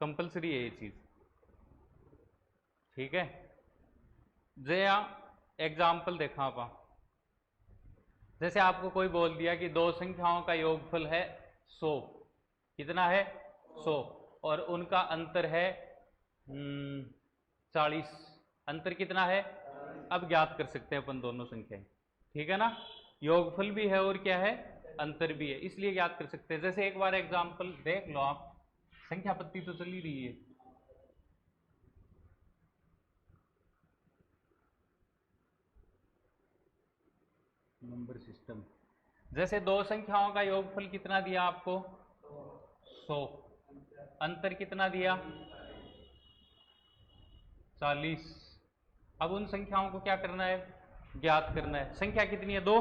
Compulsory है ये चीज, ठीक है। जे एग्जाम्पल देखा आप, जैसे आपको कोई बोल दिया कि दो संख्याओं का योगफल है 100, कितना है 100, और उनका अंतर है 40, अंतर कितना है, अब ज्ञात कर सकते हैं अपन दोनों संख्याएं, ठीक है ना। योगफल भी है और क्या है, अंतर भी है, इसलिए ज्ञात कर सकते हैं। जैसे एक बार एग्जाम्पल देख लो आप, संख्या पत्ती तो चल ही रही है, नंबर सिस्टम। जैसे दो संख्याओं का योगफल कितना दिया आपको 100, अंतर कितना दिया 40। अब उन संख्याओं को क्या करना है, ज्ञात करना है। संख्या कितनी है 2,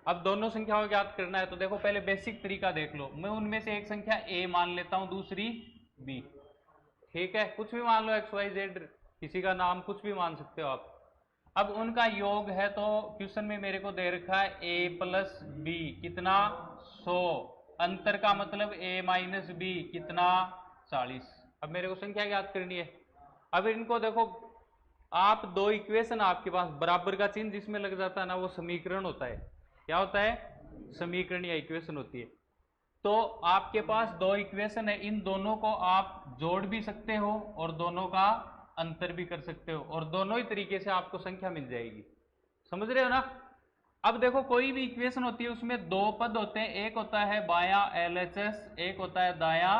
अब दोनों संख्याओं को ज्ञात करना है तो देखो पहले बेसिक तरीका देख लो। मैं उनमें से एक संख्या a मान लेता हूं, दूसरी b, ठीक है, कुछ भी मान लो, एक्स वाई जेड, किसी का नाम कुछ भी मान सकते हो आप। अब उनका योग है तो क्वेश्चन में मेरे को दे रखा है a प्लस बी कितना 100, अंतर का मतलब a माइनस बी कितना 40। अब मेरे को संख्या ज्ञात करनी है। अब इनको देखो, आप दो इक्वेशन आपके पास, बराबर का चिन्ह जिसमें लग जाता है ना वो समीकरण होता है। क्या होता है, समीकरण या इक्वेशन होती है। तो आपके पास दो इक्वेशन है, इन दोनों को आप जोड़ भी सकते हो और दोनों का अंतर भी कर सकते हो, और दोनों ही तरीके से आपको संख्या मिल जाएगी, समझ रहे हो ना। अब देखो कोई भी इक्वेशन होती है उसमें दो पद होते हैं, एक होता है बायां LHS, एक होता है दायां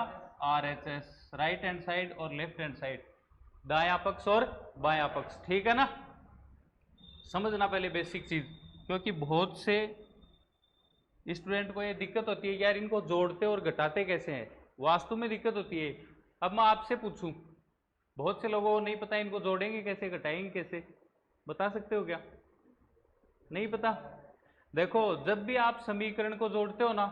RHS, राइट हैंड साइड और लेफ्ट हैंड साइड, दायां पक्ष और बायां पक्ष, ठीक है ना। समझना पहले बेसिक चीज, क्योंकि बहुत से स्टूडेंट को ये दिक्कत होती है यार इनको जोड़ते और घटाते कैसे हैं, वास्तव में दिक्कत होती है। अब मैं आपसे पूछूं, बहुत से लोगों को नहीं पता इनको जोड़ेंगे कैसे, घटाएंगे कैसे, बता सकते हो क्या, नहीं पता। देखो जब भी आप समीकरण को जोड़ते हो ना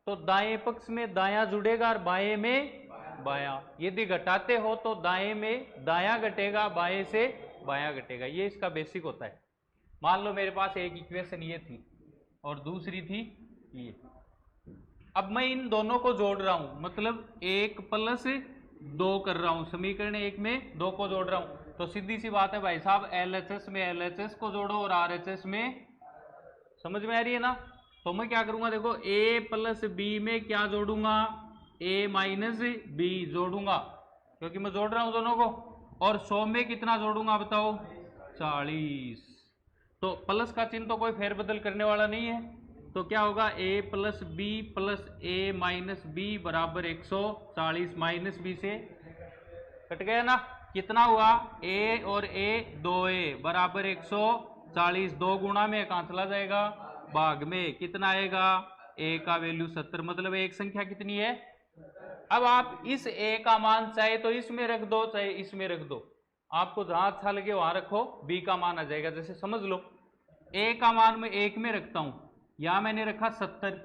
तो दाएं पक्ष में दायां जुड़ेगा और बाएं में बायां, यदि घटाते हो तो दाएं में दायां घटेगा, बाएं से बायां घटेगा, ये इसका बेसिक होता है। मान लो मेरे पास एक इक्वेशन ये थी और दूसरी थी ये, अब मैं इन दोनों को जोड़ रहा हूं, मतलब 1 प्लस 2 कर रहा हूं, समीकरण 1 में 2 को जोड़ रहा हूं, तो सीधी सी बात है भाई साहब, LHS में LHS को जोड़ो और RHS में, समझ में आ रही है ना। तो मैं क्या करूंगा, देखो a प्लस बी में क्या जोड़ूंगा, a माइनस बी जोड़ूंगा, क्योंकि मैं जोड़ रहा हूं दोनों को, और 100 में कितना जोड़ूंगा बताओ 40। तो प्लस का चिन्ह तो कोई फेरबदल करने वाला नहीं है, तो क्या होगा a plus B plus a minus B बराबर 140, माइनस बी से कट गया ना, कितना हुआ a और a 2a बराबर 140, 2 गुणा में कहां चला जाएगा, भाग में, कितना आएगा a का वैल्यू 70, मतलब एक संख्या कितनी है। अब आप इस a का मान चाहे तो इसमें रख दो चाहे इसमें रख दो, आपको जहां अच्छा लगे वहां रखो, b का मान आ जाएगा। जैसे समझ लो a का मान मैं 1 में रखता हूं, यहां मैंने रखा 70,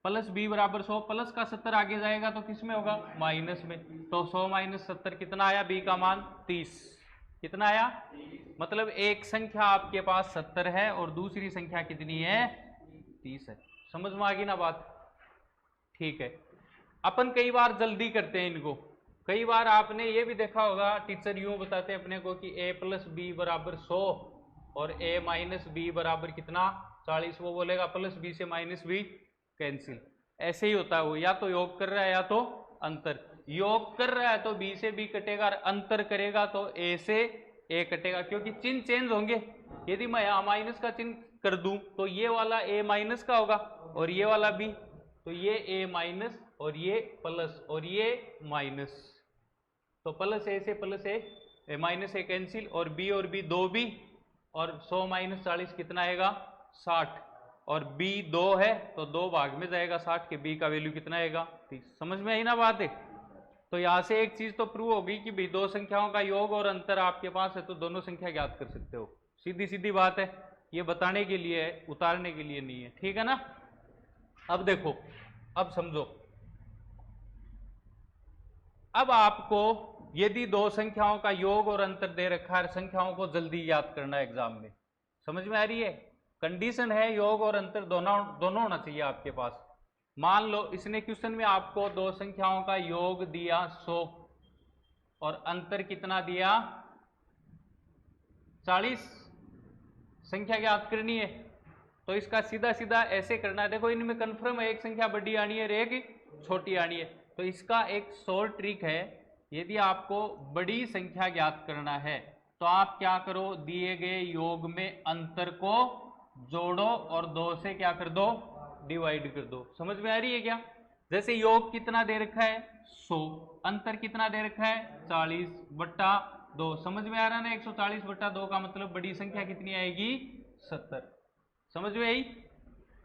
प्लस b बराबर 100, प्लस का 70 आगे जाएगा तो किस में होगा, माइनस में, तो 100 माइनस 70 कितना आया, b का मान 30, कितना आया, मतलब एक संख्या आपके पास 70 है और दूसरी संख्या कितनी है 30 है। समझ में आ गई ना बात, ठीक है। अपन कई बार जल्दी करते हैं इनको, कई बार आपने ये भी देखा होगा टीचर यूं बताते हैं अपने को कि a प्लस बी बराबर 100 और a माइनस बी बराबर कितना 40, वो बोलेगा प्लस बी से माइनस बी कैंसिल, ऐसे ही होता है वो, या तो योग कर रहा है या तो अंतर, योग कर रहा है तो b से b कटेगा और अंतर करेगा तो a से a कटेगा, क्योंकि चिन्ह चेंज होंगे। यदि मैं यहां माइनस का चिन्ह कर दूं तो ये वाला a माइनस का होगा और ये वाला b, तो ये a माइनस और ये प्लस और ये माइनस, तो प्लस a से plus a minus a cancel, और b और b 2b, और 100 माइनस 40 कितना आएगा 60, और b 2 है तो 2 भाग में जाएगा 60 के, b का वैल्यू कितना आएगा 30। समझ में आई ना बात है। तो यहां से एक चीज तो प्रूव होगी कि भाई दो संख्याओं का योग और अंतर आपके पास है तो दोनों संख्या ज्ञात कर सकते हो, सीधी सीधी बात है, ये बताने के लिए है, उतारने के लिए नहीं है, ठीक है ना। अब देखो, अब समझो, अब आपको यदि दो संख्याओं का योग और अंतर दे रखा है, संख्याओं को जल्दी याद करना है एग्जाम में, समझ में आ रही है, कंडीशन है योग और अंतर दोनों होना चाहिए आपके पास। मान लो इसने क्वेश्चन में आपको दो संख्याओं का योग दिया 100 और अंतर कितना दिया 40, संख्या ज्ञात करनी है। तो इसका सीधा सीधा ऐसे करना है, देखो इनमें कन्फर्म है एक संख्या बड़ी आनी है और एक छोटी आनी है। तो इसका एक शॉर्ट ट्रिक है, यदि आपको बड़ी संख्या ज्ञात करना है तो आप क्या करो, दिए गए योग में अंतर को जोड़ो और 2 से क्या कर दो, डिवाइड कर दो। समझ में आ रही है क्या? जैसे योग कितना दे रखा है 100, अंतर कितना दे रखा है 40/2। समझ में आ रहा है ना? 140/2 का मतलब बड़ी संख्या कितनी आएगी 70। समझ में आई?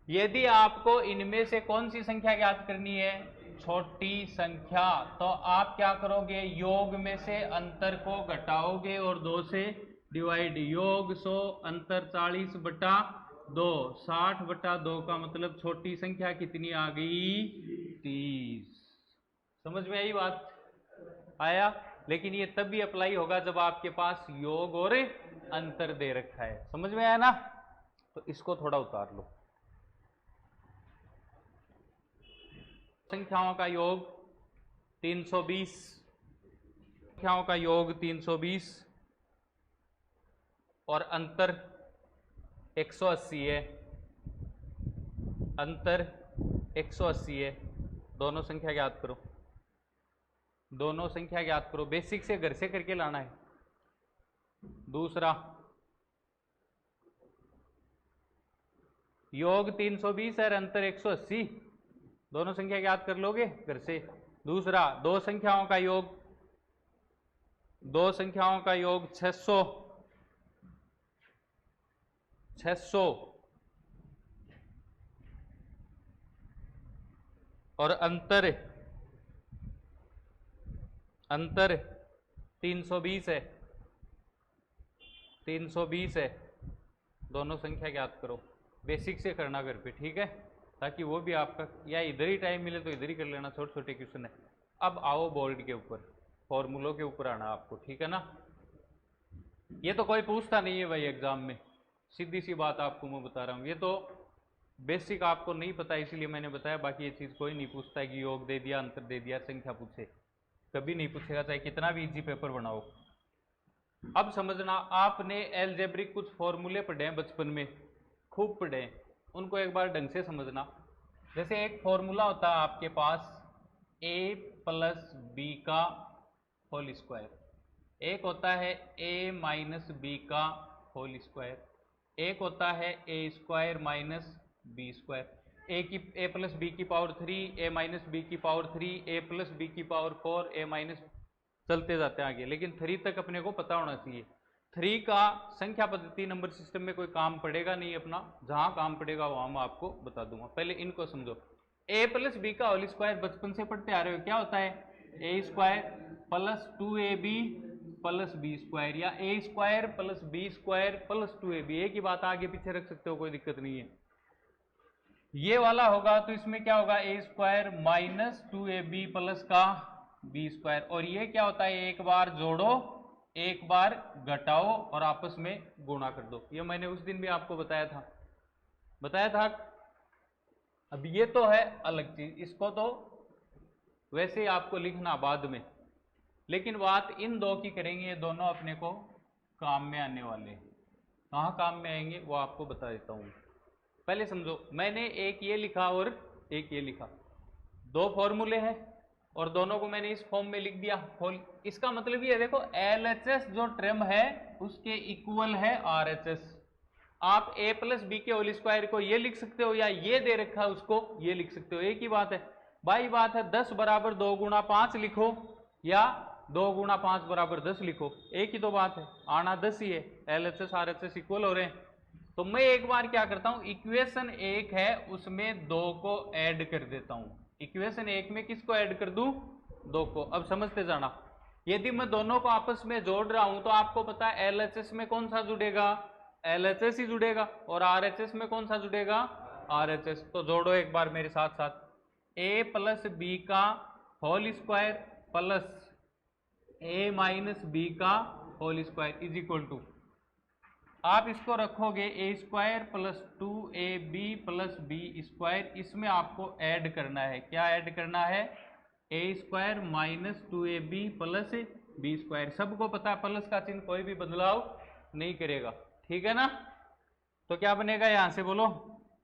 यदि आपको इनमें से कौन सी संख्या ज्ञात करनी है, छोटी संख्या, तो आप क्या करोगे, योग में से अंतर को घटाओगे और 2 से डिवाइड। योग 100, अंतर 40/2, 60/2 का मतलब छोटी संख्या कितनी आ गई 30। समझ में आई बात? आया? लेकिन ये तब भी अप्लाई होगा जब आपके पास योग और अंतर दे रखा है। समझ में आया ना? तो इसको थोड़ा उतार लो। संख्याओं का योग 320, संख्याओं का योग 320 और अंतर 180 है, अंतर 180 है। दोनों संख्या ज्ञात करो, दोनों संख्या ज्ञात करो। बेसिक से घर से करके लाना है। दूसरा, योग 320 है, अंतर 180, दोनों संख्या ज्ञात कर लोगे घर से। दूसरा, दो संख्याओं का योग, दो संख्याओं का योग 600 और अंतर 320 है, 320 है। दोनों संख्या ज्ञात करो। बेसिक से करना घर पे, ठीक है? ताकि वो भी आपका, या इधर ही टाइम मिले तो इधर ही कर लेना, छोटे छोटे क्वेश्चन है। अब आओ बोर्ड के ऊपर, फॉर्मूलों के ऊपर आना आपको, ठीक है ना? ये तो कोई पूछता नहीं है भाई एग्जाम में, सीधी सी बात आपको मैं बता रहा हूँ। ये तो बेसिक आपको नहीं पता इसलिए मैंने बताया, बाकी ये चीज़ कोई नहीं पूछता है कि योग दे दिया, अंतर दे दिया, संख्या पूछे, कभी नहीं पूछेगा, चाहे कितना भी इजी पेपर बनाओ। अब समझना, आपने एलजेब्रिक कुछ फॉर्मूले पढ़े हैं बचपन में, खूब पढ़े हैं, उनको एक बार ढंग से समझना। जैसे एक फॉर्मूला होता है आपके पास a + b का होल स्क्वायर, एक होता है a - b का होल स्क्वायर, एक होता है a² - b², a + b की पावर 3, a - b की पावर 3, a + b की पावर 4, a - चलते जाते हैं आगे, लेकिन 3 तक अपने को पता होना चाहिए। 3 का संख्या पद्धति नंबर सिस्टम में कोई काम पड़ेगा नहीं अपना, जहां काम पड़ेगा वहां मैं आपको बता दूंगा। पहले इनको समझो। a + b का होल स्क्वायर बचपन से पढ़ते आ रहे हो, क्या होता है a² + 2ab + b² या a² + b² + 2ab। एक ही बात आगे पीछे रख सकते हो, कोई दिक्कत नहीं है। ये वाला होगा तो इसमें क्या होगा, a² - 2ab + का b², और ये क्या होता है, एक बार जोड़ो एक बार घटाओ और आपस में गुणा कर दो। ये मैंने उस दिन भी आपको बताया था। अब ये तो है अलग चीज, इसको तो वैसे ही आपको लिखना बाद में, लेकिन बात इन दो की करेंगे। ये दोनों अपने को काम में आने वाले हैं। कहाँ काम में आएंगे वो आपको बता देता हूँ। पहले समझो, मैंने एक ये लिखा और एक ये लिखा, दो फॉर्मूले हैं और दोनों को मैंने इस फॉर्म में लिख दिया। इसका मतलब ये देखो, LHS जो टर्म है उसके इक्वल है RHS। आप a + b के होल स्क्वायर को ये लिख सकते हो, या ये दे रखा है उसको ये लिख सकते हो, एक ही बात है। बाई बात है 10 = 2 × 5 लिखो या 2 × 5 = 10 लिखो, एक ही तो बात है, आना 10 ही है। LHS RHS इक्वल हो रहे हैं। तो मैं एक बार क्या करता हूं, इक्वेशन 1 है उसमें 2 को ऐड कर देता हूं। इक्वेशन 1 में किसको ऐड कर दूं, 2 को। अब समझते जाना, यदि मैं दोनों को आपस में जोड़ रहा हूं तो आपको पता है LHS में कौन सा जुड़ेगा, LHS ही जुड़ेगा, और RHS में कौन सा जुड़ेगा, RHS। तो जोड़ो एक बार मेरे साथ साथ, a + b का whole square plus a - b का whole square is equal to आप इसको रखोगे a square plus 2ab plus B square, इसमें आपको ऐड करना है, क्या ऐड करना है, a square minus 2ab plus B square. सबको पता है प्लस का चिन्ह कोई भी बदलाव नहीं करेगा, ठीक है ना। तो क्या बनेगा यहां से बोलो,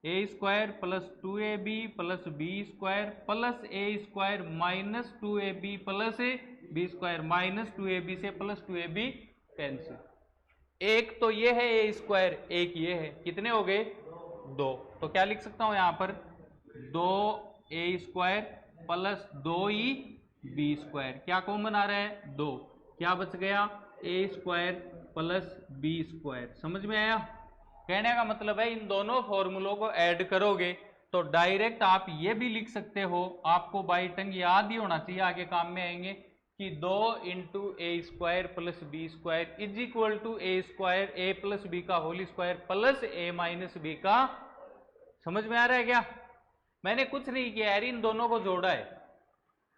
a square plus 2ab plus B square plus a square minus 2ab plus B square, minus 2ab से प्लस 2ab कैंसिल। एक तो ये है ए स्क्वायर, एक ये है, कितने हो गए, 2। तो क्या लिख सकता हूं यहां पर, 2a square plus 2e B square, क्या कॉमन आ रहा है, 2, क्या बच गया, A square plus B square. समझ में आया, कहने का मतलब है इन दोनों फॉर्मूलों को ऐड करोगे तो डायरेक्ट आप ये भी लिख सकते हो, आपको बाई टंग याद ही होना चाहिए, आगे काम में आएंगे, कि 2 into A square plus B square is equal to A square A plus B का whole square plus A minus B का। समझ में आ रहा है क्या, मैंने कुछ नहीं किया यार, इन दोनों को जोड़ा है,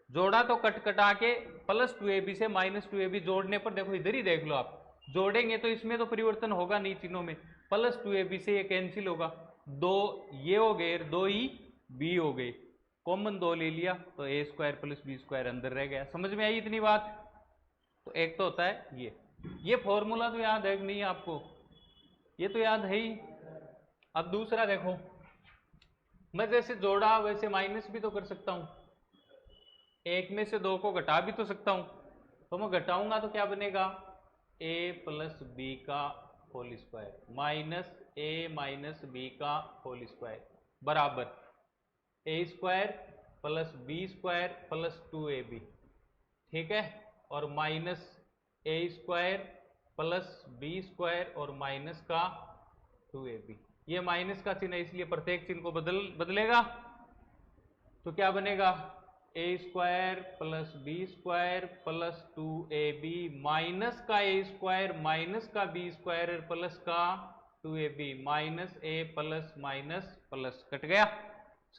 जोड़ा तो कट कटा के प्लस 2ab से माइनस 2ab जोड़ने पर देखो इधर ही देख लो, आप जोड़ेंगे तो इसमें तो परिवर्तन होगा नहीं चिन्हों में, प्लस 2ab से ये कैंसिल होगा, 2 ये हो गए, 2e b हो गए, कॉमन 2 ले लिया तो ए स्क्वायर प्लस बी स्क्वायर अंदर रह गया। समझ में आई इतनी बात। तो एक तो होता है ये फॉर्मूला तो याद है कि नहीं आपको, ये तो याद है ही। अब दूसरा देखो, मैं जैसे जोड़ा वैसे माइनस भी तो कर सकता हूं, एक में से 2 को घटा भी तो सकता हूं, तो मैं घटाऊंगा तो क्या बनेगा, a प्लस बी का whole square minus a minus B का होल स्क्वायर बराबर a square plus B square plus 2ab, ठीक है, और minus a square plus B square और माइनस का 2ab। ये माइनस का चिन्ह है इसलिए प्रत्येक चिन्ह को बदलेगा, तो क्या बनेगा, a square plus B square plus 2ab minus का ए स्क्वायर माइनस का बी स्क्वायर प्लस का 2ab minus a plus minus plus, cut गया।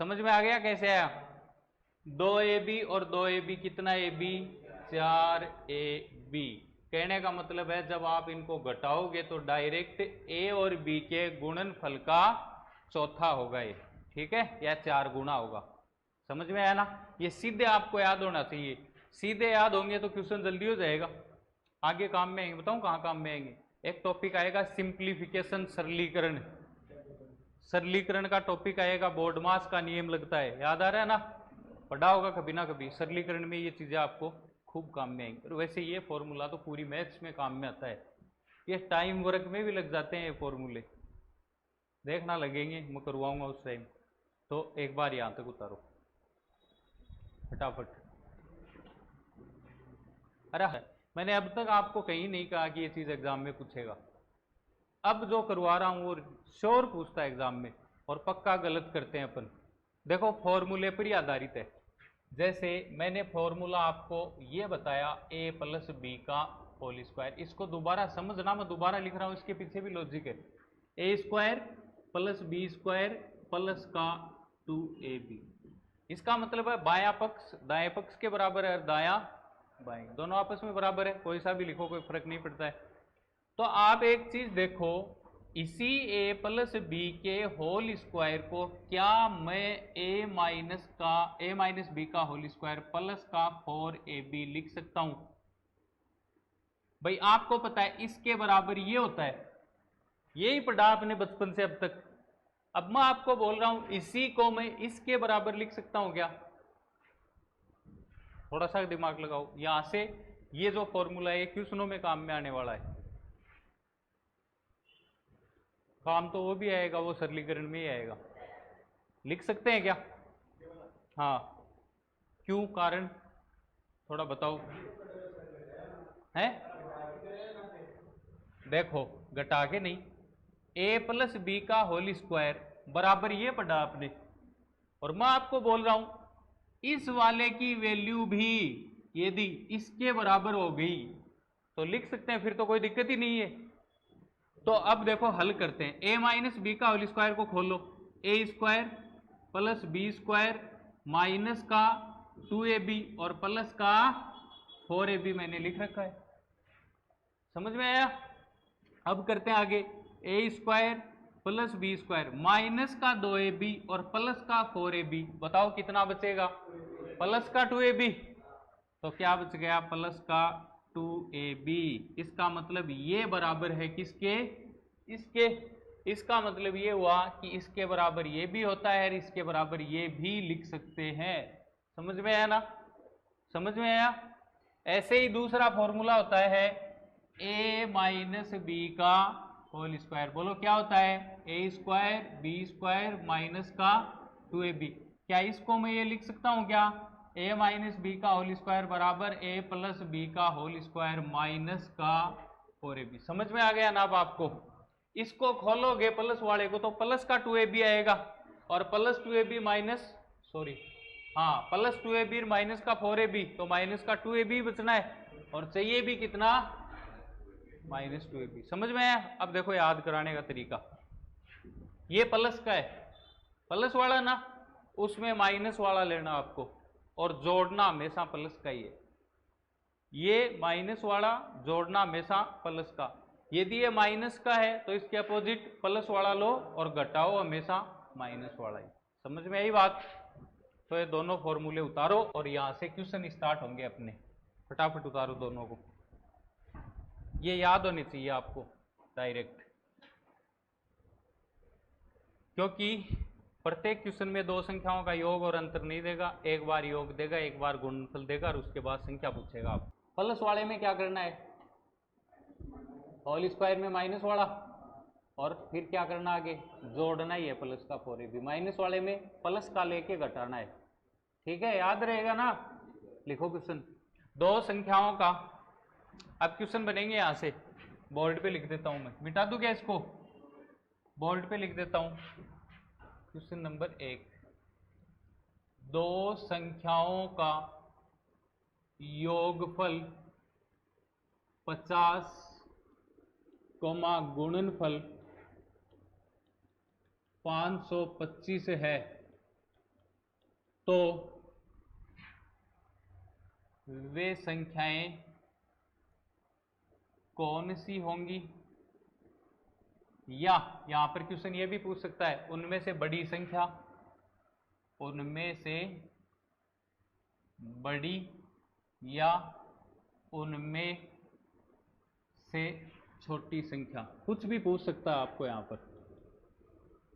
समझ में आ गया कैसे आया, 2ab और 2ab कितना ab, 4ab। कहने का मतलब है जब आप इनको घटाओगे तो डायरेक्ट a और b के गुणनफल का चौथा होगा ये, ठीक है, या 4 गुना होगा। समझ में आया ना, ये सीधे आपको याद होना चाहिए, सीधे याद होंगे तो क्वेश्चन जल्दी हो जाएगा, आगे काम में आएंगे, बताऊं कहाँ काम में आएंगे। एक टॉपिक आएगा सिंप्लीफिकेशन, सरलीकरण, सरलीकरण का टॉपिक आएगा, बोर्ड मास का नियम लगता है, याद आ रहा है ना, पढ़ा होगा कभी ना कभी, सरलीकरण में ये चीजें आपको खूब काम में आएंगी। और वैसे ये फॉर्मूला तो पूरी मैथ्स में काम में आता है, ये टाइम वर्क में भी लग जाते हैं ये फॉर्मूले, देखना लगेंगे, मैं करवाऊंगा उस टाइम। तो एक बार यहां तक उतारो फटाफट। अरे मैंने अब तक आपको कहीं नहीं कहा कि ये चीज एग्जाम में पूछेगा, अब जो करवा रहा हूं वो श्योर पूछता है एग्जाम में, और पक्का गलत करते हैं अपन। देखो फॉर्मूले पर ही आधारित है, जैसे मैंने फॉर्मूला आपको ये बताया a प्लस बी का होल स्क्वायर, इसको दोबारा समझना, मैं दोबारा लिख रहा हूं, इसके पीछे भी लॉजिक है, a square plus B square plus का 2ab, इसका मतलब है बायां पक्ष दाएं पक्ष के बराबर है और दायां बाएं, दोनों आपस में बराबर है, कोई सा भी लिखो कोई फर्क नहीं पड़ता है। तो आप एक चीज देखो, इसी a प्लस बी के होल स्क्वायर को क्या मैं a माइनस बी का होल स्क्वायर प्लस का 4ab लिख सकता हूं। भाई आपको पता है इसके बराबर ये होता है, यही पढ़ा आपने बचपन से अब तक। अब मैं आपको बोल रहा हूं इसी को मैं इसके बराबर लिख सकता हूं क्या, थोड़ा सा दिमाग लगाओ, यहां से ये जो फॉर्मूला है क्वेश्चनों में काम में आने वाला है, काम तो वो भी आएगा, वो सरलीकरण में ही आएगा, लिख सकते हैं क्या, हाँ क्यों, कारण थोड़ा बताओ है। देखो घटा के नहीं, a प्लस बी का होल स्क्वायर बराबर ये पढ़ा आपने, और मैं आपको बोल रहा हूं इस वाले की वैल्यू भी यदि इसके बराबर हो गई तो लिख सकते हैं, फिर तो कोई दिक्कत ही नहीं है। तो अब देखो हल करते हैं, a माइनस बी का होल स्क्वायर को खोलो, a square plus B square minus का 2ab और प्लस का 4ab मैंने लिख रखा है, समझ में आया। अब करते हैं आगे, a square plus B square minus का 2ab और प्लस का 4ab, बताओ कितना बचेगा? प्लस का 2ab, तो क्या बच गया? प्लस का 2ab। इसका मतलब ये बराबर है किसके? इसके। इसका मतलब ये हुआ कि इसके बराबर ये भी होता है और इसके बराबर ये भी लिख सकते हैं। समझ में आया ना? समझ में आया? ऐसे ही दूसरा फॉर्मूला होता है a माइनस बी का होल स्क्वायर। बोलो क्या होता है? A square B square minus का 2ab। क्या इसको मैं ये लिख सकता हूं क्या? a माइनस बी का होल स्क्वायर बराबर a प्लस बी का होल स्क्वायर माइनस का 4ab। समझ में आ गया ना अब आपको? इसको खोलोगे प्लस वाले को तो प्लस का 2ab आएगा और प्लस 2ab माइनस हाँ प्लस 2ab माइनस का 4ab, तो माइनस का 2ab बचना है और चाहिए भी कितना? Minus 2ab। समझ में आया? अब देखो याद कराने का तरीका, ये प्लस का है, प्लस वाला ना, उसमें माइनस वाला लेना आपको और जोड़ना हमेशा प्लस का ही है। ये माइनस वाला जोड़ना हमेशा प्लस का। यदि ये माइनस का है तो इसके अपोजिट प्लस वाला लो और घटाओ हमेशा माइनस वाला ही। समझ में आई बात? तो ये दोनों फॉर्मूले उतारो और यहां से क्वेश्चन स्टार्ट होंगे अपने। फटाफट उतारो दोनों को, ये याद होनी चाहिए आपको डायरेक्ट, क्योंकि प्रत्येक क्वेश्चन में दो संख्याओं का योग और अंतर नहीं देगा, एक बार योग देगा, एक बार गुणनफल देगा और उसके बाद संख्या पूछेगा आप। प्लस वाले में क्या करना है? होल स्क्वायर में माइनस वाला और फिर क्या करना आगे? जोड़ना ही है प्लस का 4ab। माइनस वाले में प्लस का लेके घटाना है। ठीक है, याद रहेगा ना? लिखो क्वेश्चन, दो संख्याओं का। अब क्वेश्चन बनेंगे यहां से, बोर्ड पे लिख देता हूं मैं, मिटा दूं क्या इसको? बोर्ड पे लिख देता हूं। क्वेश्चन नंबर 1, दो संख्याओं का योगफल 50 गुणनफल 525 है तो वे संख्याएं कौन सी होंगी? या यहां पर क्वेश्चन ये भी पूछ सकता है, उनमें से बड़ी संख्या, उनमें से बड़ी या उनमें से छोटी संख्या, कुछ भी पूछ सकता है आपको यहां पर।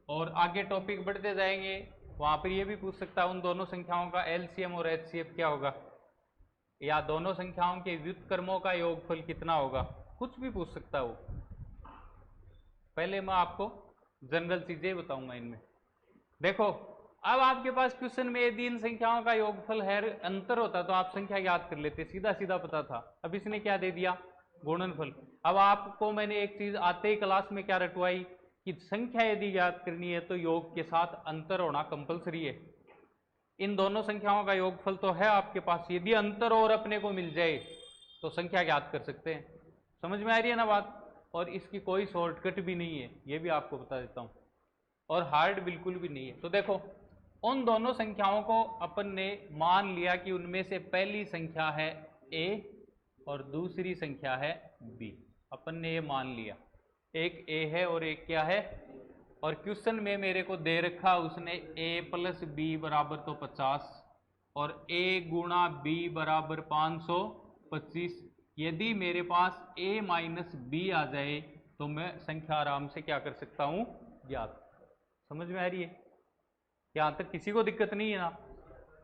और आगे टॉपिक बढ़ते जाएंगे, वहां पर ये भी पूछ सकता है उन दोनों संख्याओं का एलसीएम और एचसीएफ क्या होगा, या दोनों संख्याओं के व्युत्क्रमों का योगफल कितना होगा, कुछ भी पूछ सकता है वो। पहले मैं आपको जनरल चीजें बताऊंगा इनमें। देखो अब आपके पास क्वेश्चन में यदि इन संख्याओं का योगफल है, अंतर होता तो आप संख्या याद कर लेते, सीधा सीधा पता था। अब इसने क्या दे दिया? गुणनफल। अब आपको मैंने एक चीज आते ही क्लास में क्या रटवाई कि संख्या यदि याद करनी है तो योग के साथ अंतर होना कंपलसरी है। इन दोनों संख्याओं का योगफल तो है आपके पास, यदि अंतर और अपने को मिल जाए तो संख्या याद कर सकते हैं। समझ में आ रही है ना बात? और इसकी कोई शॉर्टकट भी नहीं है, ये भी आपको बता देता हूं, और हार्ड बिल्कुल भी नहीं है। तो देखो उन दोनों संख्याओं को अपन ने मान लिया कि उनमें से पहली संख्या है a और दूसरी संख्या है b। अपन ने ये मान लिया, एक a है और एक क्या है, और क्वेश्चन में मेरे को दे रखा उसने a प्लस बी बराबर तो 50 और a गुणा b बराबर 525। यदि मेरे पास a माइनस बी आ जाए तो मैं संख्या आराम से क्या कर सकता हूं? ज्ञात। समझ में आ रही है? यहां तक किसी को दिक्कत नहीं है ना?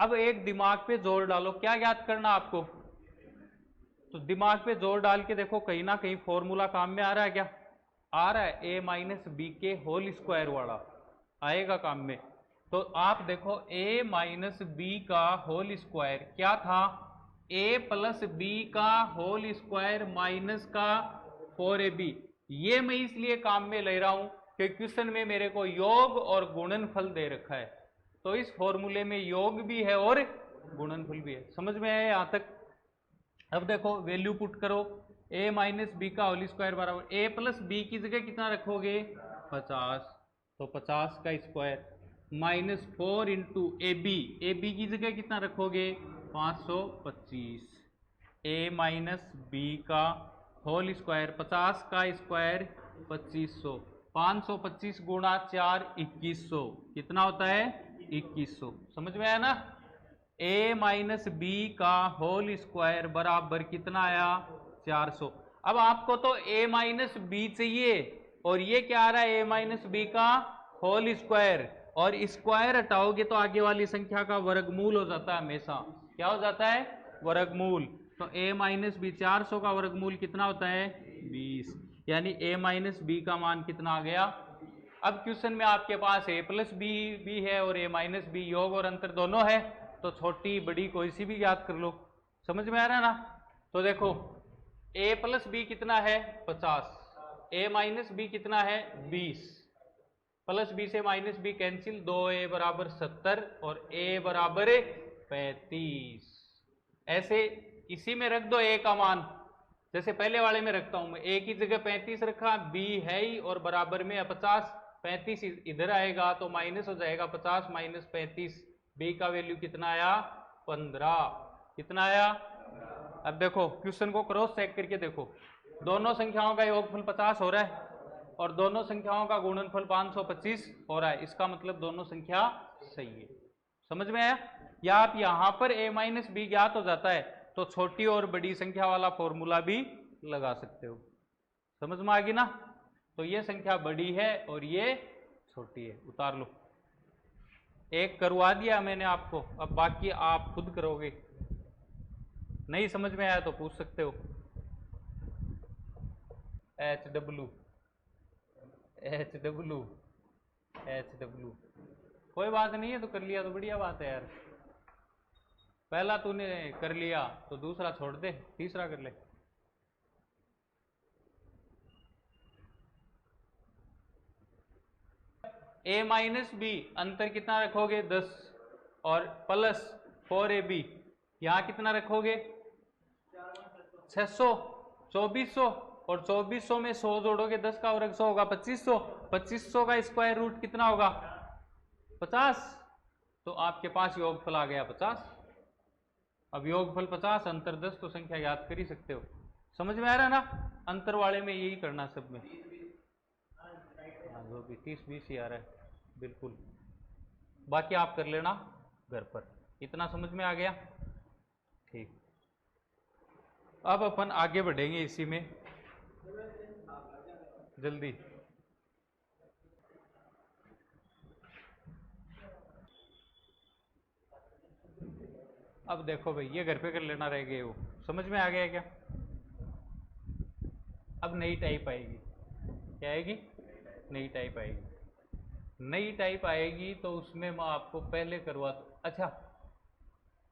अब एक दिमाग पे जोर डालो, क्या याद करना आपको? तो दिमाग पे जोर डाल के देखो कहीं ना कहीं फॉर्मूला काम में आ रहा है क्या? आ रहा है, a माइनस बी के होल स्क्वायर वाला आएगा काम में। तो आप देखो a माइनस बी का होल स्क्वायर क्या था? a प्लस बी का होल स्क्वायर माइनस का 4ab। ये मैं इसलिए काम में ले रहा हूं कि क्वेश्चन में मेरे को योग और गुणनफल दे रखा है, तो इस फॉर्मूले में योग भी है और गुणनफल भी है। समझ में आया यहां तक? अब देखो वैल्यू पुट करो, a माइनस बी का होल स्क्वायर बराबर a प्लस बी की जगह कितना रखोगे? 50, तो 50 का square minus 4 into A B की जगह कितना रखोगे? 525। a माइनस बी का होल स्क्वायर 50 का स्क्वायर 2500। 525 गुणा 4 2100 कितना होता है 2100। समझ में आया ना। a माइनस बी का होल स्क्वायर बराबर कितना आया 400। अब आपको तो a माइनस बी चाहिए और ये क्या आ रहा है a माइनस बी का होल स्क्वायर, और स्क्वायर हटाओगे तो आगे वाली संख्या का वर्गमूल हो जाता है हमेशा। क्या हो जाता है वर्गमूल। तो a माइनस बी 400 का वर्गमूल कितना होता है 20, यानी a माइनस बी का मान कितना आ गया। अब क्वेश्चन में आपके पास a प्लस बी भी है और a माइनस बी योग और अंतर दोनों है, तो छोटी बड़ी कोई सी भी याद कर लो। समझ में आ रहा है ना। तो देखो a प्लस बी कितना है 50, a माइनस बी कितना है 20, प्लस बी से माइनस बी कैंसिल, 2a बराबर 70 और a बराबर 35। ऐसे इसी में रख दो a का मान, जैसे पहले वाले में रखता हूं मैं। a की जगह 35 रखा, b है ही और बराबर में 50, 35 इधर आएगा तो माइनस हो जाएगा 50 माइनस 35, b का वैल्यू कितना आया 15। कितना आया। अब देखो क्वेश्चन को क्रॉस चेक करके देखो, दोनों संख्याओं का योगफल 50 हो रहा है और दोनों संख्याओं का गुणनफल 525 हो रहा है, इसका मतलब दोनों संख्या सही है। समझ में आया। या आप यहां पर a माइनस बी ज्ञात हो जाता है तो छोटी और बड़ी संख्या वाला फॉर्मूला भी लगा सकते हो। समझ में आ गई ना। तो ये संख्या बड़ी है और ये छोटी है, उतार लो। एक करवा दिया मैंने आपको, अब बाकी आप खुद करोगे। नहीं समझ में आया तो पूछ सकते हो। HW HW HW कोई बात नहीं है, तो कर लिया तो बढ़िया बात है यार। पहला तूने कर लिया तो दूसरा छोड़ दे, तीसरा कर ले। a माइनस बी अंतर कितना रखोगे 10 और प्लस 4ab यहां कितना रखोगे 600, 2400 और 2400 में 100 जोड़ोगे 10 का वर्ग 100 होगा 2500, 2500 का स्क्वायर रूट कितना होगा 50, तो आपके पास योगफल आ गया 50। अब योगफल 50 अंतर 10 तो संख्या याद कर ही सकते हो। समझ में आ रहा है ना। अंतर वाले में यही करना सब में। जो भी 30-20 ही आ रहा है बिल्कुल, बाकी आप कर लेना घर पर। इतना समझ में आ गया ठीक। अब अपन आगे बढ़ेंगे इसी में जल्दी। अब देखो भाई ये घर पे कर लेना रह गए वो। समझ में आ गया क्या। अब नई टाइप आएगी। क्या आएगी नई टाइप आएगी। नई टाइप आएगी तो उसमें मैं आपको पहले करवा दूं। अच्छा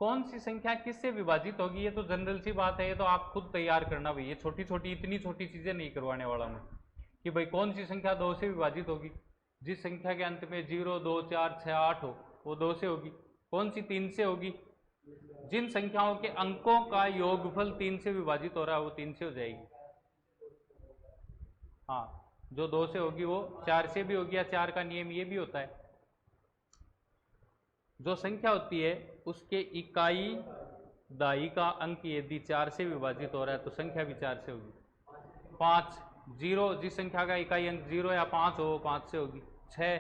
कौन सी संख्या किससे विभाजित होगी ये तो जनरल सी बात है, ये तो आप खुद तैयार करना भाई। ये छोटी छोटी इतनी छोटी चीजें नहीं करवाने वाला मैं कि भाई कौन सी संख्या 2 से विभाजित होगी। जिस संख्या के अंत में 0 2 4 6 8 हो वो 2 से होगी। कौन सी 3 से होगी। जिन संख्याओं के अंकों का योगफल 3 से विभाजित हो रहा है वो 3 से हो जाएगी। हाँ जो 2 से होगी वो 4 से भी होगी, या 4 का नियम ये भी होता है जो संख्या होती है उसके इकाई दाई का अंक यदि 4 से विभाजित हो रहा है तो संख्या भी 4 से होगी। 5 0 जिस संख्या का इकाई अंक 0 या 5 हो 5 से होगी। 6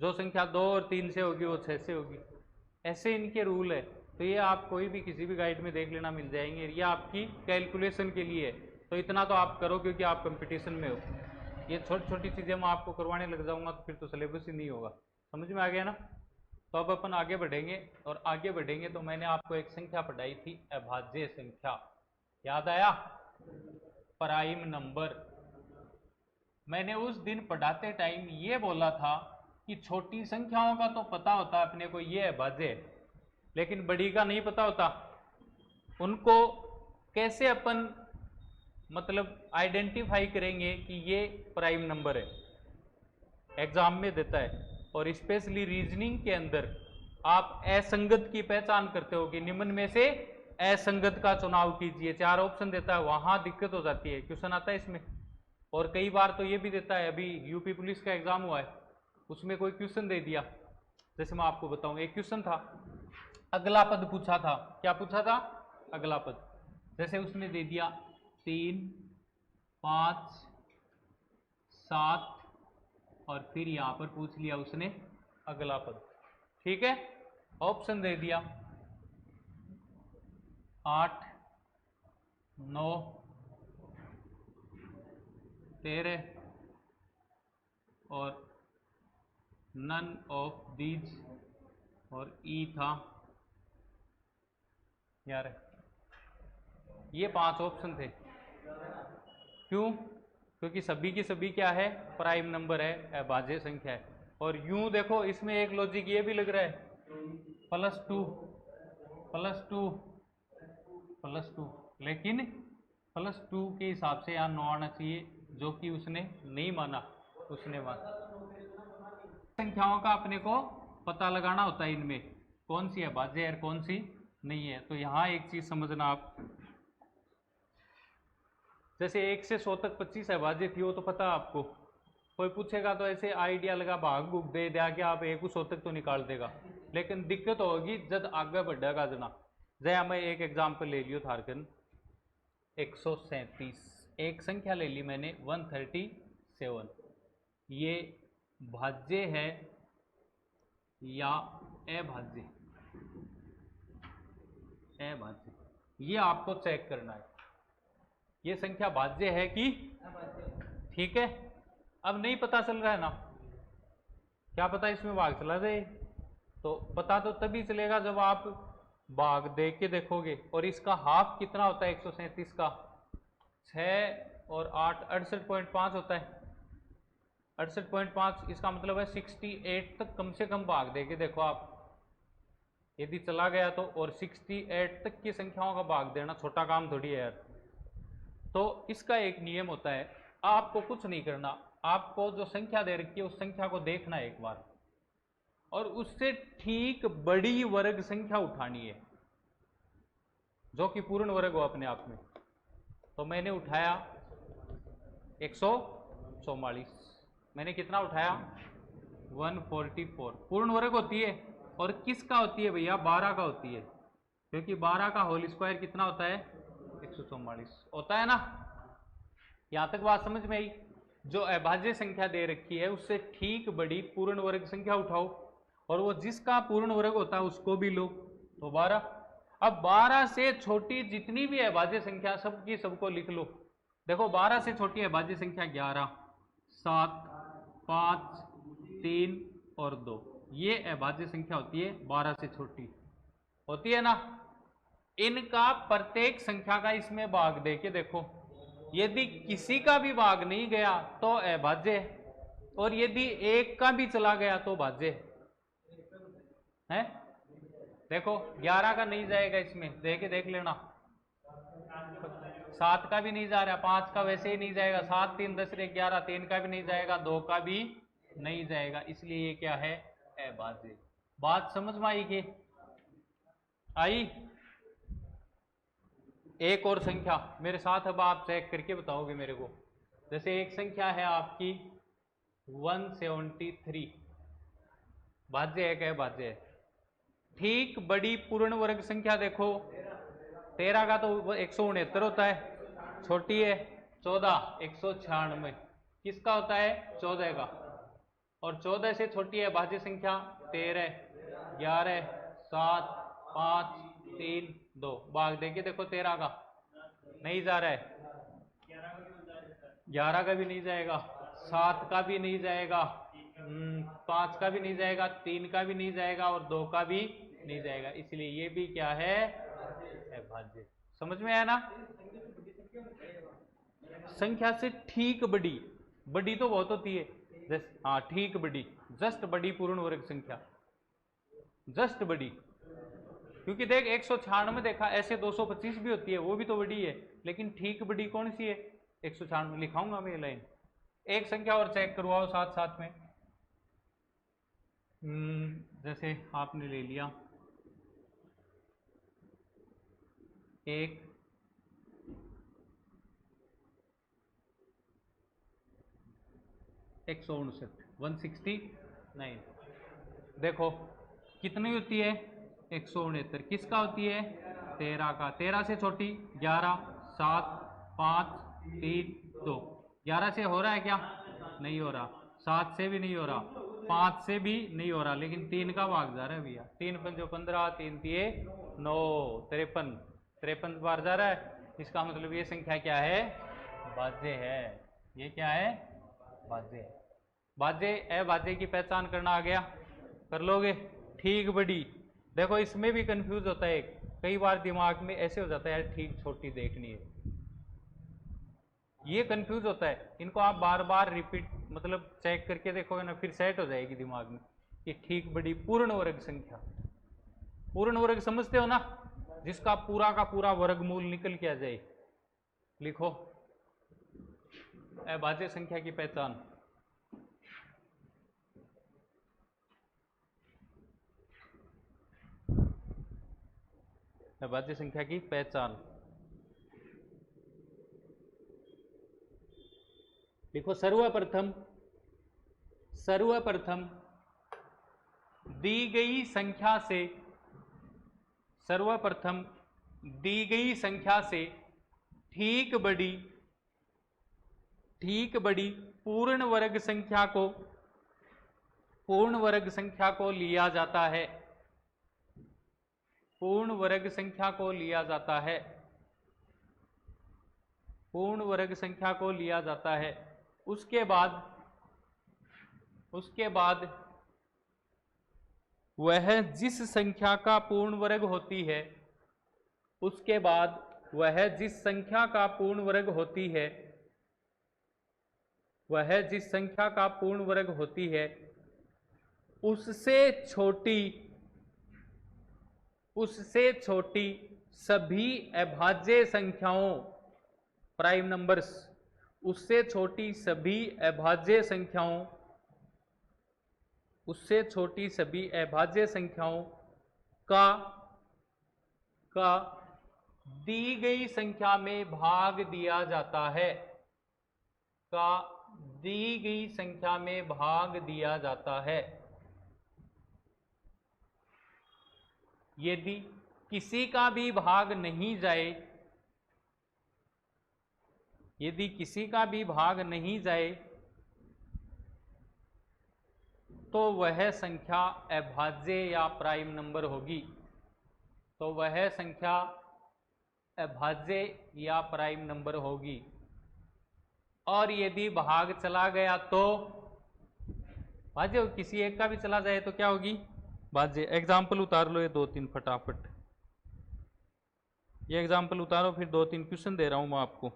जो संख्या 2 और 3 से होगी वो 6 से होगी। ऐसे इनके रूल है। तो ये आप कोई भी किसी भी गाइड में देख लेना मिल जाएंगे। ये आपकी कैलकुलेशन के लिए है तो इतना तो आप करो क्योंकि आप कंपटीशन में हो। ये छोटी छोटी चीज़ें मैं आपको करवाने लग जाऊंगा तो फिर तो सिलेबस ही नहीं होगा। समझ में आ गया ना। तो अब अपन आगे बढ़ेंगे और आगे बढ़ेंगे तो मैंने आपको एक संख्या पढ़ाई थी अभाज्य संख्या, याद आया प्राइम नंबर। मैंने उस दिन पढ़ाते टाइम ये बोला था कि छोटी संख्याओं का तो पता होता अपने को ये अभाज्य है, लेकिन बड़ी का नहीं पता होता। उनको कैसे अपन मतलब आइडेंटिफाई करेंगे कि ये प्राइम नंबर है। एग्जाम में देता है और स्पेशली रीजनिंग के अंदर आप असंगत की पहचान करते हो कि निम्न में से असंगत का चुनाव कीजिए। 4 ऑप्शन देता है, वहां दिक्कत हो जाती है। क्वेश्चन आता है इसमें। और कई बार तो ये भी देता है, अभी यूपी पुलिस का एग्जाम हुआ है उसमें कोई क्वेश्चन दे दिया, जैसे मैं आपको बताऊं एक क्वेश्चन था अगला पद पूछा था। क्या पूछा था अगला पद। जैसे उसने दे दिया 3 5 7 और फिर यहाँ पर पूछ लिया उसने अगला पद। ठीक है, ऑप्शन दे दिया 8, 9, 13 और नन ऑफ दीज और ई था यार। ये 5 ऑप्शन थे। क्यों? क्योंकि सभी की सभी क्या है, प्राइम नंबर है, अभाज्य संख्या है। और यूं देखो इसमें एक लॉजिक ये भी लग रहा है +2 +2 +2, लेकिन +2 के हिसाब से यहाँ 9 आना चाहिए, जो कि उसने नहीं माना, उसने माना। संख्याओं का अपने को पता लगाना होता है इनमें कौन सी अभाज्य है और कौन सी नहीं है। तो यहाँ एक चीज समझना आप, जैसे 1 से 100 तक 25 अभाज्य थी, वो तो पता आपको। कोई पूछेगा तो ऐसे आइडिया लगा भाग भूग दे दिया कि आप 1 से 100 तक तो निकाल देगा, लेकिन दिक्कत होगी जब आगे बढ़ेगा जना। जय मैं एक एग्जाम्पल ले लियो थारकन 137, एक संख्या ले ली मैंने 137, ये भाज्य है या अभाज्य? अभाज्य, ये आपको चेक करना है, ये संख्या भाज्य है कि? ठीक है, अब नहीं पता चल रहा है ना, क्या पता इसमें भाग चला जाए? तो पता तो तभी चलेगा जब आप भाग देख के देखोगे। और इसका हाफ कितना होता है 137 का? 6 और 8 68.5 होता है। 68.5, इसका मतलब है 68 तक कम से कम भाग दे के देखो आप, यदि चला गया तो। और 68 तक की संख्याओं का भाग देना छोटा काम थोड़ी है यार। तो इसका एक नियम होता है, आपको कुछ नहीं करना, आपको जो संख्या दे रखी है उस संख्या को देखना है एक बार, और उससे ठीक बड़ी वर्ग संख्या उठानी है जो कि पूर्ण वर्ग हो अपने आप में। तो मैंने उठाया 144, मैंने कितना उठाया? 144 पूर्ण वर्ग होती है। और किसका होती है भैया? 12 का होती है, क्योंकि 12 का होल स्क्वायर कितना होता है? 144 होता है ना। यहां तक बात समझ में आई? जो अभाज्य संख्या दे रखी है उससे ठीक बड़ी पूर्ण वर्ग संख्या उठाओ, और वो जिसका पूर्ण वर्ग होता है उसको भी लो, तो 12। अब 12 से छोटी जितनी भी अभाज्य संख्या सबकी सबको लिख लो। देखो 12 से छोटी अभाज्य संख्या 11, 7, 5, 3 और 2, ये अभाज्य संख्या होती है 12 से छोटी, होती है ना। इनका प्रत्येक संख्या का इसमें भाग दे के देखो, यदि किसी का भी भाग नहीं गया तो अभाज्य है, और यदि एक का भी चला गया तो भाज्य है। देखो 11 का नहीं जाएगा इसमें, देख लेना। 7 का भी नहीं जा रहा, 5 का वैसे ही नहीं जाएगा, 7 3 10 11, 3 का भी नहीं जाएगा, 2 का भी नहीं जाएगा, इसलिए ये क्या है? अभाज्य। बात समझ में आई कि आई? एक और संख्या मेरे साथ अब आप चेक करके बताओगे मेरे को। जैसे एक संख्या है आपकी 173, भाज्य है क्या? भाज्य है। ठीक बड़ी पूर्ण वर्ग संख्या देखो, 13 का तो 169 होता है, छोटी है 14, 196 किसका होता है? 14 का। और 14 से छोटी है भाज्य संख्या 13, 11, 7, 5, 3, 2, भाग देके देखो 13 का नहीं जा रहा है, 11 का भी नहीं जाएगा, 7 का भी नहीं जाएगा, 5 का भी नहीं जाएगा, 3 का भी नहीं जाएगा और 2 का भी नहीं जाएगा, इसलिए ये भी क्या है? अभाज्य। समझ में आया ना? संख्या से ठीक बड़ी, बड़ी तो बहुत होती है, हाँ ठीक बड़ी, जस्ट बड़ी पूर्ण वर्ग संख्या, जस्ट बड़ी। क्योंकि देख 196 देखा, ऐसे 225 भी होती है, वो भी तो बड़ी है, लेकिन ठीक बड़ी कौन सी है? 196। लिखाऊंगा मैं ये लाइन। एक संख्या और चेक करवाओ साथ साथ में। जैसे आपने ले लिया 1 169, देखो कितनी होती है? 169 किसका होती है? 13 का। 13 से छोटी 11, 7, 5, 3, 2, 11 से हो रहा है क्या? नहीं हो रहा, 7 से भी नहीं हो रहा, 5 से भी नहीं हो रहा, लेकिन 3 का भाग जा रहा है भैया। 3 पंजो 15, 3 तिये 9, 53, 53 बार जा रहा है। इसका मतलब ये संख्या क्या है? भाज्य है। ये क्या है? भाज्य है। भाज्य अभाज्य की पहचान करना आ गया, कर लोगे? ठीक बड़ी। देखो इसमें भी कंफ्यूज होता है, कई बार दिमाग में ऐसे हो जाता है यार ठीक छोटी देखनी है, ये कंफ्यूज होता है। इनको आप बार बार रिपीट मतलब चेक करके देखोगे ना, फिर सेट हो जाएगी दिमाग में कि ठीक बड़ी पूर्ण वर्ग संख्या। पूर्ण वर्ग समझते हो ना, जिसका पूरा का पूरा वर्गमूल निकल के आ जाए। लिखो अभाज्य संख्या की पहचान। अभाज्य संख्या की पहचान देखो। सर्वप्रथम दी गई संख्या से, सर्वप्रथम दी गई संख्या से ठीक बड़ी पूर्ण वर्ग संख्या को लिया जाता है। पूर्ण वर्ग संख्या को लिया जाता है। पूर्ण वर्ग संख्या को लिया जाता है। उसके बाद वह जिस संख्या का पूर्ण वर्ग होती है, उसके बाद वह जिस संख्या का पूर्ण वर्ग होती है, वह जिस संख्या का पूर्ण वर्ग होती है, उससे छोटी सभी अभाज्य संख्याओं, प्राइम नंबर्स, उससे छोटी सभी अभाज्य संख्याओं का दी गई संख्या में भाग दिया जाता है। का दी गई संख्या में भाग दिया जाता है। यदि किसी का भी भाग नहीं जाए, यदि किसी का भी भाग नहीं जाए तो वह संख्या अभाज्य या प्राइम नंबर होगी। तो वह संख्या अभाज्य या प्राइम नंबर होगी। और यदि भाग चला गया तो भाज्य, किसी एक का भी चला जाए तो क्या होगी? भाज्य। एग्जाम्पल उतार लो ये 2-3 फटाफट। ये एग्जाम्पल उतारो, फिर 2-3 क्वेश्चन दे रहा हूं मैं आपको।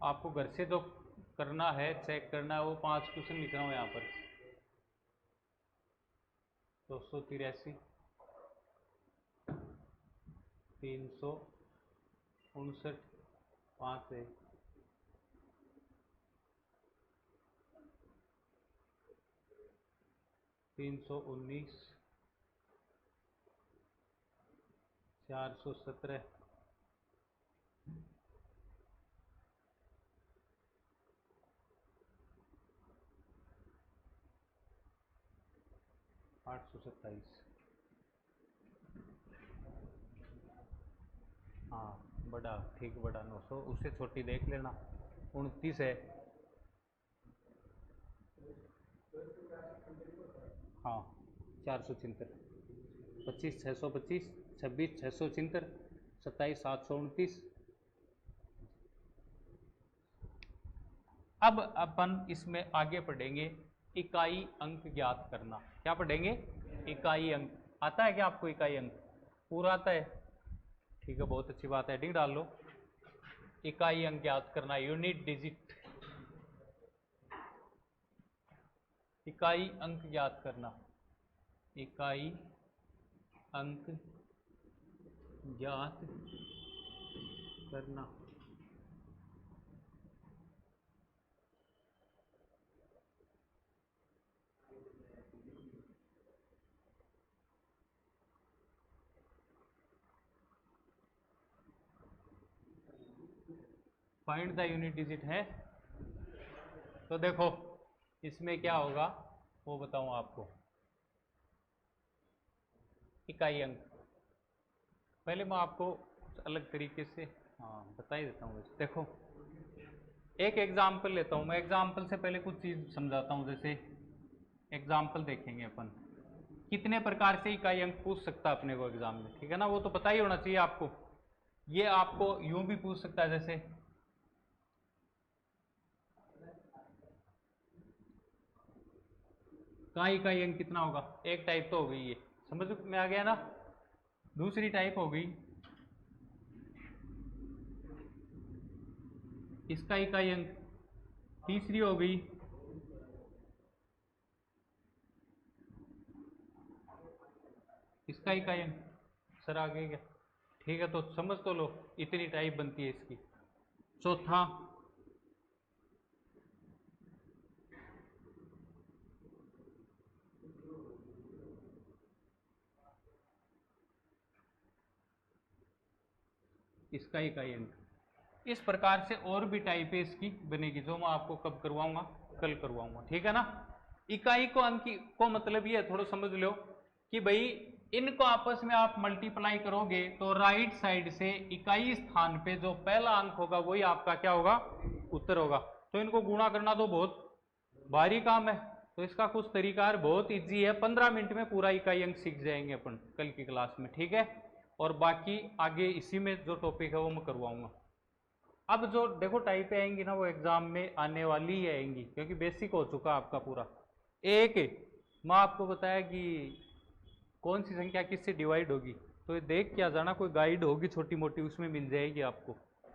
आपको घर से जो करना है, चेक करना है, वो 5 क्वेश्चन लिख रहा हूं यहां पर। 283, 359, 5 है, 319, 417, 827। हाँ बड़ा, ठीक बड़ा 900, उससे छोटी देख लेना। 29 है, हाँ 476, 25 625, 26 676, 27 729। अब अपन इसमें आगे पढ़ेंगे इकाई अंक ज्ञात करना। क्या पढ़ेंगे? इकाई अंक। आता है क्या आपको इकाई अंक? पूरा आता है? ठीक है, बहुत अच्छी बात है, टिक डाल लो। इकाई अंक ज्ञात करना, यूनिट डिजिट। इकाई अंक ज्ञात करना, इकाई अंक ज्ञात करना। फाइंड द यूनिट डिजिट है। तो देखो इसमें क्या होगा वो बताऊं आपको। इकाई अंक पहले मैं आपको अलग तरीके से बता ही देता हूँ। देखो एक एग्जाम्पल लेता हूँ मैं, एग्जाम्पल से पहले कुछ चीज़ समझाता हूँ। जैसे एग्जाम्पल देखेंगे अपन, कितने प्रकार से इकाई अंक पूछ सकता है अपने को एग्जाम में, ठीक है ना, वो तो पता ही होना चाहिए आपको। ये आपको यूं भी पूछ सकता है, जैसे कहाँ इकाई अंक कितना होगा, एक टाइप तो हो गई ये, समझ में आ गया ना। दूसरी टाइप हो गई इसका इकाई अंक, तीसरी हो गई इसका इकाई अंक। सर आगे क्या, ठीक है तो समझ तो लो, इतनी टाइप बनती है इसकी। चौथा इसका इकाई अंक। इस प्रकार से और भी टाइप है इसकी बनेगी, जो मैं आपको कब करवाऊंगा, कल करवाऊंगा, ठीक है ना। इकाई को अंक को मतलब ये थोड़ा समझ लो कि भाई इनको आपस में आप मल्टीप्लाई करोगे तो राइट साइड से इकाई स्थान पे जो पहला अंक होगा वही आपका क्या होगा, उत्तर होगा। तो इनको गुणा करना तो बहुत भारी काम है, तो इसका कुछ तरीका बहुत इजी है, 15 मिनट में पूरा इकाई अंक सीख जाएंगे अपन कल की क्लास में, ठीक है। और बाकी आगे इसी में जो टॉपिक है वो मैं करवाऊंगा। अब जो देखो टाइपें आएंगी ना वो एग्जाम में आने वाली ही आएंगी, क्योंकि बेसिक हो चुका आपका पूरा। एक मैं आपको बताया कि कौन सी संख्या किससे डिवाइड होगी, तो ये देख क्या जाना, कोई गाइड होगी छोटी मोटी उसमें मिल जाएगी आपको।